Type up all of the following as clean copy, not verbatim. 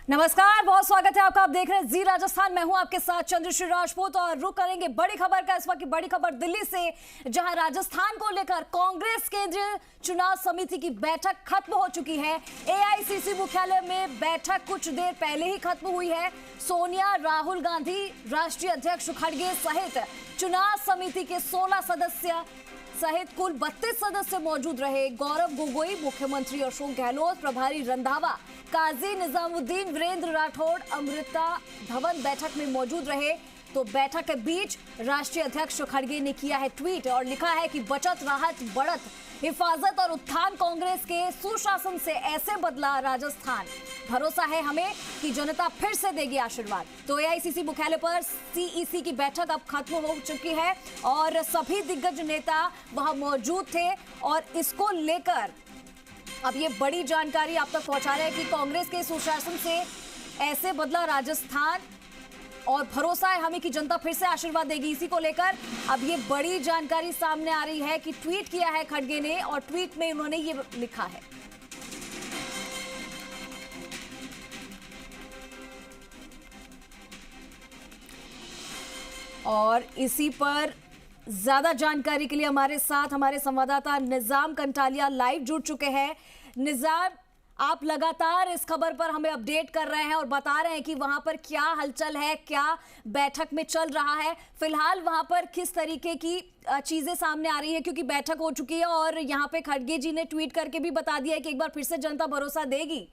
नमस्कार, बहुत स्वागत है आपका। आप देख रहे हैं जी राजस्थान। मैं हूं आपके साथ चंद्रश्री राजपूत और रुक करेंगे बड़ी खबर का। इस वक्त की बड़ी खबर दिल्ली से, जहां राजस्थान को लेकर कांग्रेस केंद्रीय चुनाव समिति की बैठक खत्म हो चुकी है। एआईसीसी मुख्यालय में बैठक कुछ देर पहले ही खत्म हुई है। सोनिया, राहुल गांधी, राष्ट्रीय अध्यक्ष खड़गे सहित चुनाव समिति के 16 सदस्य सहित कुल 32 सदस्य मौजूद रहे। गौरव गोगोई, मुख्यमंत्री अशोक गहलोत, प्रभारी रंधावा, काजी निजामुद्दीन, वीरेंद्र राठौड़, अमृता धवन बैठक में मौजूद रहे। तो बैठक के बीच राष्ट्रीय अध्यक्ष खड़गे ने किया है ट्वीट और लिखा है कि बचत, राहत, बढ़त, हिफाजत और उत्थान कांग्रेस के सुशासन से ऐसे बदला राजस्थान। भरोसा है हमें कि जनता फिर से देगी आशीर्वाद। तो एआईसीसी मुख्यालय पर सीईसी की बैठक अब खत्म हो चुकी है और सभी दिग्गज नेता वहां मौजूद थे और इसको लेकर अब ये बड़ी जानकारी आप तक पहुंचा रहे हैं कि कांग्रेस के सुशासन से ऐसे बदला राजस्थान और भरोसा है हमें कि जनता फिर से आशीर्वाद देगी। इसी को लेकर अब ये बड़ी जानकारी सामने आ रही है कि ट्वीट किया है खड़गे ने और ट्वीट में उन्होंने ये लिखा है। और इसी पर ज्यादा जानकारी के लिए हमारे साथ हमारे संवाददाता निजाम कंटालिया लाइव जुड़ चुके हैं। निजाम, आप लगातार इस खबर पर हमें अपडेट कर रहे हैं और बता रहे हैं कि वहां पर क्या हलचल है, क्या बैठक में चल रहा है, फिलहाल वहां पर किस तरीके की चीजें सामने आ रही है, क्योंकि बैठक हो चुकी है और यहां पे खड़गे जी ने ट्वीट करके भी बता दिया है कि एक बार फिर से जनता भरोसा देगी।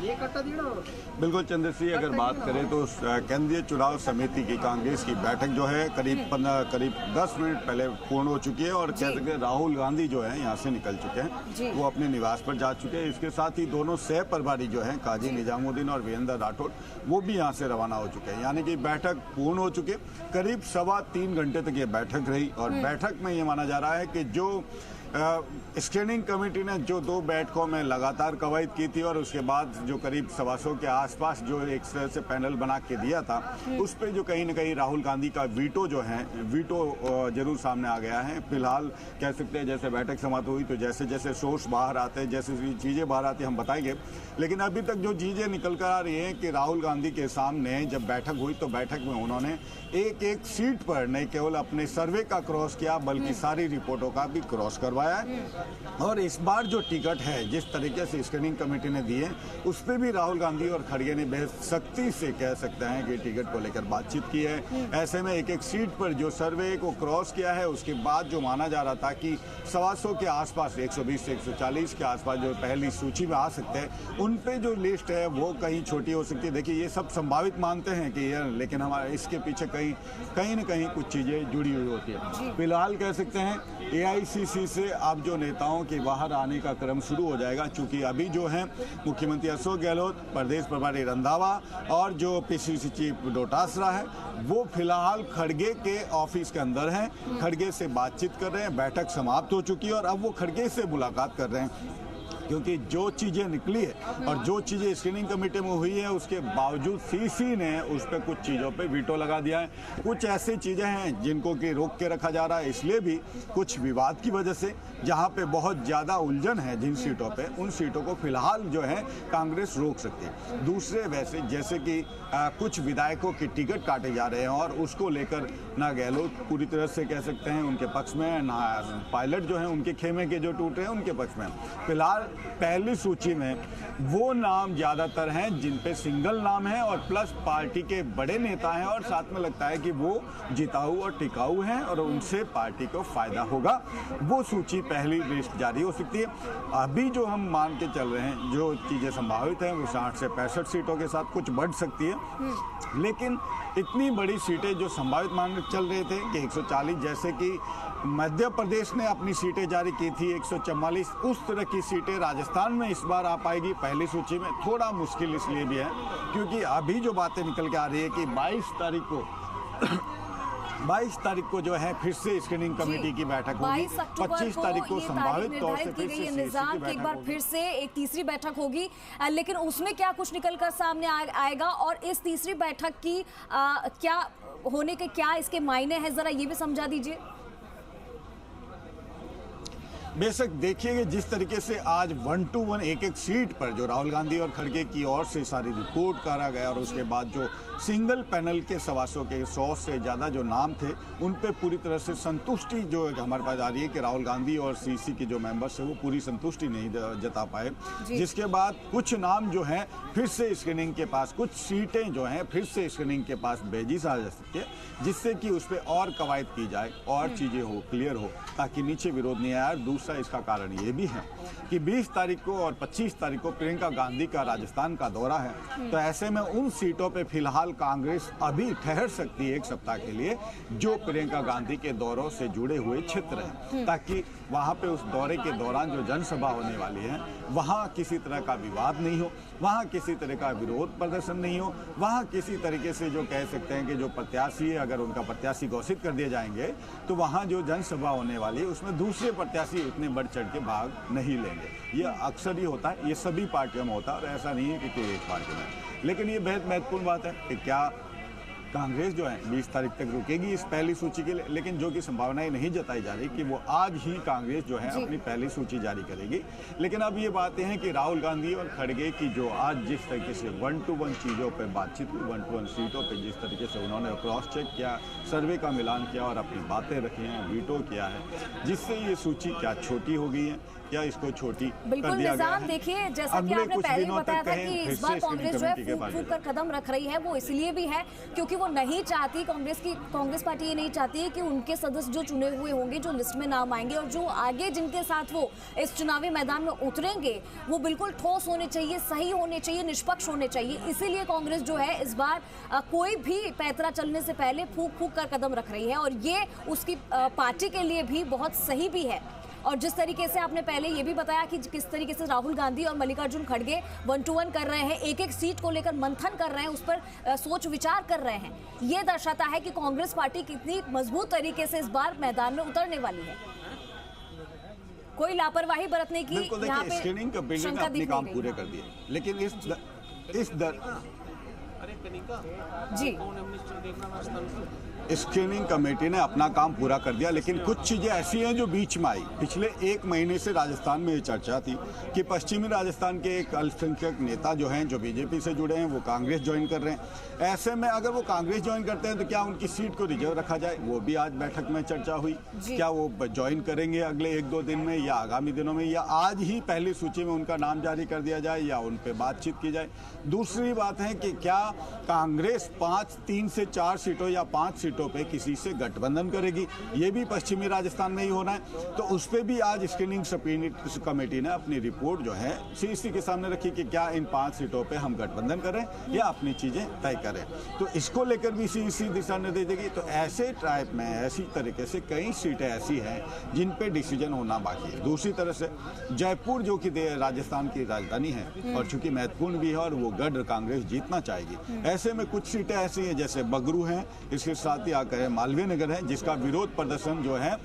बिल्कुल चंद्रश्री, अगर बात करें तो केंद्रीय चुनाव समिति की कांग्रेस की बैठक जो है करीब 10 मिनट पहले पूर्ण हो चुकी है और कह सकते हैं राहुल गांधी जो है यहाँ से निकल चुके हैं, वो अपने निवास पर जा चुके हैं। इसके साथ ही दोनों सह प्रभारी जो हैं काजी निजामुद्दीन और वीरेंद्र राठौड़, वो भी यहाँ से रवाना हो चुके हैं। यानी कि बैठक पूर्ण हो चुकी है। करीब 3.25 घंटे तक ये बैठक रही और बैठक में ये माना जा रहा है कि जो स्क्रीनिंग कमेटी ने जो 2 बैठकों में लगातार कवायद की थी और उसके बाद जो करीब 125 के आसपास जो एक तरह से पैनल बना के दिया था, उस पे जो कहीं ना कहीं राहुल गांधी का वीटो जो है, वीटो जरूर सामने आ गया है। फिलहाल कह सकते हैं जैसे बैठक समाप्त हुई तो जैसे जैसे सोर्स बाहर आते हैं, जैसे चीज़ें बाहर आती हैं हम बताएंगे, लेकिन अभी तक जो चीज़ें निकल कर आ रही हैं कि राहुल गांधी के सामने जब बैठक हुई तो बैठक में उन्होंने एक एक सीट पर नहीं केवल अपने सर्वे का क्रॉस किया बल्कि सारी रिपोर्टों का भी क्रॉस करवाया है। और इस बार जो टिकट है जिस तरीके से स्क्रीनिंग कमेटी ने दिए, उस पर भी राहुल गांधी और खड़गे ने बेहद सख्ती से कह सकते हैं कि टिकट को लेकर बातचीत की है। ऐसे में एक एक सीट पर जो सर्वे को क्रॉस किया है, उसके बाद जो माना जा रहा था कि 125 के आसपास, 120 से 140 के आसपास जो पहली सूची में आ सकते हैं, उन पे जो लिस्ट है वो कहीं छोटी हो सकती है। देखिए, ये सब संभावित मानते हैं कि ये, लेकिन हमारे इसके पीछे कहीं ना कहीं कुछ चीजें जुड़ी हुई होती है। फिलहाल कह सकते हैं एआईसीसी से अब जो नेताओं के बाहर आने का क्रम शुरू हो जाएगा, क्योंकि अभी जो है मुख्यमंत्री अशोक गहलोत, प्रदेश प्रभारी रंधावा और जो पीसीसी चीफ डोटासरा है, वो फिलहाल खड़गे के ऑफिस के अंदर हैं, खड़गे से बातचीत कर रहे हैं। बैठक समाप्त हो चुकी है और अब वो खड़गे से मुलाकात कर रहे हैं, क्योंकि जो चीज़ें निकली है और जो चीज़ें स्क्रीनिंग कमेटी में हुई है उसके बावजूद सीसी ने उस पर कुछ चीज़ों पे वीटो लगा दिया है। कुछ ऐसी चीज़ें हैं जिनको कि रोक के रखा जा रहा है, इसलिए भी कुछ विवाद की वजह से जहां पे बहुत ज़्यादा उलझन है जिन सीटों पे, उन सीटों को फिलहाल जो है कांग्रेस रोक सकती है। दूसरे वैसे जैसे कि कुछ विधायकों के टिकट काटे जा रहे हैं और उसको लेकर ना गहलोत पूरी तरह से कह सकते हैं उनके पक्ष में, ना पायलट जो है उनके खेमे के जो टूट रहे हैं उनके पक्ष में। फिलहाल पहली सूची में वो नाम ज्यादातर हैं जिन पे सिंगल नाम है और प्लस पार्टी के बड़े नेता हैं और साथ में लगता है कि वो जिताऊ और टिकाऊ हैं और उनसे पार्टी को फायदा होगा। वो सूची पहली लिस्ट जारी हो सकती है। अभी जो हम मान के चल रहे हैं, जो चीजें संभावित हैं, वो 60 से 65 सीटों के साथ कुछ बढ़ सकती है, लेकिन इतनी बड़ी सीटें जो संभावित मान के चल रहे थे कि 140, जैसे कि मध्य प्रदेश ने अपनी सीटें जारी की थी 144, उस तरह की सीटें राजस्थान में इस बार आ पाएगी पहली सूची में। थोड़ा मुश्किल इसलिए भी है क्योंकि अभी जो बातें निकल के आ रही है कि 22 तारीख को जो है फिर से स्क्रीनिंग कमेटी की बैठक होगी। 25 तारीख को संभावित तौर से फिर से निजाम की एक बार फिर से एक तीसरी बैठक होगी, लेकिन उसमें क्या कुछ निकलकर सामने आएगा और इस तीसरी बैठक की क्या होने के क्या इसके मायने हैं, जरा ये भी समझा दीजिए। बेशक देखिए कि जिस तरीके से आज 1 to 1 एक सीट पर जो राहुल गांधी और खड़गे की ओर से सारी रिपोर्ट करा गया और उसके बाद जो सिंगल पैनल के 125 के 100 से ज़्यादा जो नाम थे उन पे पूरी तरह से संतुष्टि जो हमारे पास आ रही है कि राहुल गांधी और सीसी के जो मेंबर्स है वो पूरी संतुष्टि नहीं जता पाए, जिसके बाद कुछ नाम जो हैं फिर से स्क्रीनिंग के पास, कुछ सीटें जो हैं फिर से स्क्रीनिंग के पास भेजी जा सकती है, जिससे कि उस पर और कवायद की जाए और चीज़ें हो क्लियर हो ताकि नीचे विरोध नहीं आए। दूसरा इसका कारण ये भी है कि 20 तारीख को और 25 तारीख को प्रियंका गांधी का राजस्थान का दौरा है, तो ऐसे में उन सीटों पे फिलहाल कांग्रेस अभी ठहर सकती है 1 सप्ताह के लिए जो प्रियंका गांधी के दौरों से जुड़े हुए क्षेत्र हैं, ताकि वहां पे उस दौरे के दौरान जो जनसभा होने वाली है वहां किसी तरह का विवाद नहीं हो, वहां किसी तरह का विरोध प्रदर्शन नहीं हो, वहां किसी तरीके से जो कह सकते हैं कि जो प्रत्याशी है अगर उनका प्रत्याशी घोषित कर दिए जाएंगे तो वहां जो जनसभा होने वाली है उसमें दूसरे प्रत्याशी इतने बढ़ चढ़ के भाग नहीं लेंगे। ये अक्सर ही होता है, ये सभी पार्टियों में होता है और ऐसा नहीं है कि कोई एक पार्टी में। लेकिन ये बेहद महत्वपूर्ण बात है कि क्या कांग्रेस जो है 20 तारीख तक रुकेगी इस पहली सूची के लिए, लेकिन जो कि संभावनाएं नहीं जताई जा रही कि वो आज ही कांग्रेस जो है अपनी पहली सूची जारी करेगी। लेकिन अब ये बातें हैं कि राहुल गांधी और खड़गे की जो आज जिस तरीके से 1 to 1 चीज़ों पर बातचीत हुई, 1 to 1 सीटों पर जिस तरीके से उन्होंने क्रॉस चेक किया, सर्वे का मिलान किया और अपनी बातें रखी हैं, वीटो किया है, जिससे ये सूची क्या छोटी हो गई है, क्या इसको छोटी कर दिया गया है। देखिए जैसा कि आपने पहले ही बताया था कि इस बार कांग्रेस जो है फूंक कर कदम रख रही है, वो इसलिए भी है क्योंकि वो नहीं चाहती, कांग्रेस पार्टी ये नहीं चाहती है कि उनके सदस्य जो चुने हुए होंगे, जो लिस्ट में नाम आएंगे और जो आगे जिनके साथ वो इस चुनावी मैदान में उतरेंगे वो बिल्कुल ठोस होने चाहिए, सही होने चाहिए, निष्पक्ष होने चाहिए। इसीलिए कांग्रेस जो है इस बार कोई भी पैतरा चलने से पहले फूंक कर कदम रख रही है और ये उसकी पार्टी के लिए भी बहुत सही भी है। और जिस तरीके से आपने पहले ये भी बताया कि किस तरीके से राहुल गांधी और मल्लिकार्जुन खड़गे 1 to 1 कर रहे हैं, एक सीट को लेकर मंथन कर रहे हैं, उस पर सोच विचार कर रहे हैं, ये दर्शाता है कि कांग्रेस पार्टी कितनी मजबूत तरीके से इस बार मैदान में उतरने वाली है। कोई लापरवाही बरतने की यहाँ पे स्क्रीनिंग कमेटी ने अपने काम पूरे कर दिए, लेकिन स्क्रीनिंग कमेटी ने अपना काम पूरा कर दिया, लेकिन कुछ चीज़ें ऐसी हैं जो बीच में आई। पिछले 1 महीने से राजस्थान में ये चर्चा थी कि पश्चिमी राजस्थान के एक अल्पसंख्यक नेता जो हैं, जो बीजेपी से जुड़े हैं, वो कांग्रेस ज्वाइन कर रहे हैं। ऐसे में अगर वो कांग्रेस ज्वाइन करते हैं तो क्या उनकी सीट को रिजर्व रखा जाए, वो भी आज बैठक में चर्चा हुई। क्या वो ज्वाइन करेंगे अगले 1-2 दिन में या आगामी दिनों में, या आज ही पहली सूची में उनका नाम जारी कर दिया जाए या उन पर बातचीत की जाए। दूसरी बात है कि क्या कांग्रेस 3 से 4 सीटों या 5 सीटों पे किसी से गठबंधन करेगी, ये भी पश्चिमी राजस्थान में ही होना है। तो उस पर भी आज स्क्रीनिंग कमेटी ने अपनी रिपोर्ट जो है सीसी के सामने रखी कि क्या इन 5 सीटों पे हम गठबंधन करें या अपनी चीजें तय करें। तो इसको लेकर भी सीसी दिशा निर्देश देगी। तो ऐसे टाइप में ऐसी तरीके से कई सीटें ऐसी हैं जिन पे डिसीजन होना बाकी है। दूसरी तरह से जयपुर जो कि राजस्थान की राजधानी है और चूंकि महत्वपूर्ण भी है और वो गढ़ कांग्रेस जीतना चाहेगी, ऐसे में कुछ सीटें ऐसी हैं जैसे बगरू हैं, इसके साथ ही आकर मालवीय नगर है जिसका विरोध प्रदर्शन जो है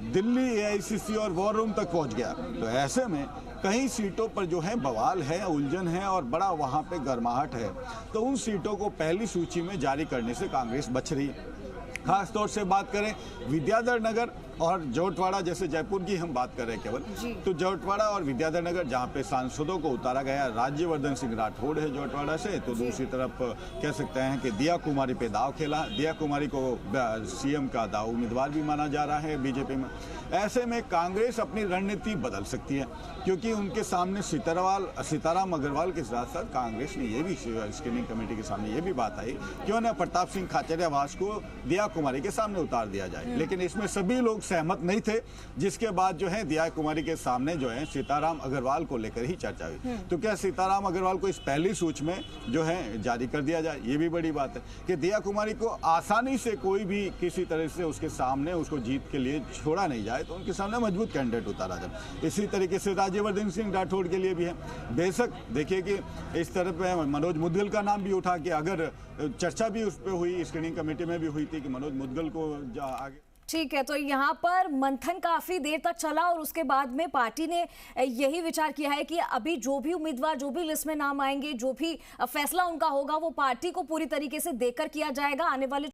दिल्ली एआईसीसी और वॉर रूम तक पहुंच गया। तो ऐसे में कई सीटों पर जो है बवाल है, उलझन है और बड़ा वहां पे गर्माहट है। तो उन सीटों को पहली सूची में जारी करने से कांग्रेस बच रही है। खास तौर से बात करें विद्याधर नगर और जौटवाड़ा, जैसे जयपुर की हम बात कर रहे हैं केवल, तो जौटवाड़ा और विद्याधर नगर जहाँ पे सांसदों को उतारा गया, राज्यवर्धन सिंह राठौड़ है जौटवाड़ा से, तो दूसरी तरफ कह सकते हैं कि दिया कुमारी पे दाव खेला। दिया कुमारी को सीएम का दाव उम्मीदवार भी माना जा रहा है बीजेपी में। ऐसे में कांग्रेस अपनी रणनीति बदल सकती है क्योंकि उनके सामने सीताराम अग्रवाल के साथ साथ कांग्रेस ने ये भी स्क्रीनिंग कमेटी के सामने ये भी बात आई क्यों ना प्रताप सिंह खाचरियावास को दिया कुमारी के सामने उतार दिया जाए, लेकिन इसमें सभी लोग सहमत नहीं थे, जिसके बाद जो है दिया कुमारी के सामने जो है सीताराम अग्रवाल को लेकर ही चर्चा हुई। तो क्या सीताराम अग्रवाल को इस पहली सूची में जो है जारी कर दिया जाए, ये भी बड़ी बात है कि दिया कुमारी को आसानी से कोई भी किसी तरह से उसके सामने उसको जीत के लिए छोड़ा नहीं जाए, तो उनके सामने मजबूत कैंडिडेट उतारा जाए। इसी तरीके से राज्यवर्धन सिंह राठौड़ के लिए भी है। बेशक देखिए कि इस तरफ मनोज मुदगल का नाम भी उठा के अगर चर्चा भी उस पर हुई, स्क्रीनिंग कमेटी में भी हुई थी कि मनोज मुदगल को आगे। ठीक है, तो यहाँ पर मंथन काफी देर तक चला और उसके बाद में पार्टी ने यही विचार किया है कि अभी जो भी उम्मीदवार, जो भी लिस्ट में नाम आएंगे, जो भी फैसला उनका होगा वो पार्टी को पूरी तरीके से देकर किया जाएगा। आने वाले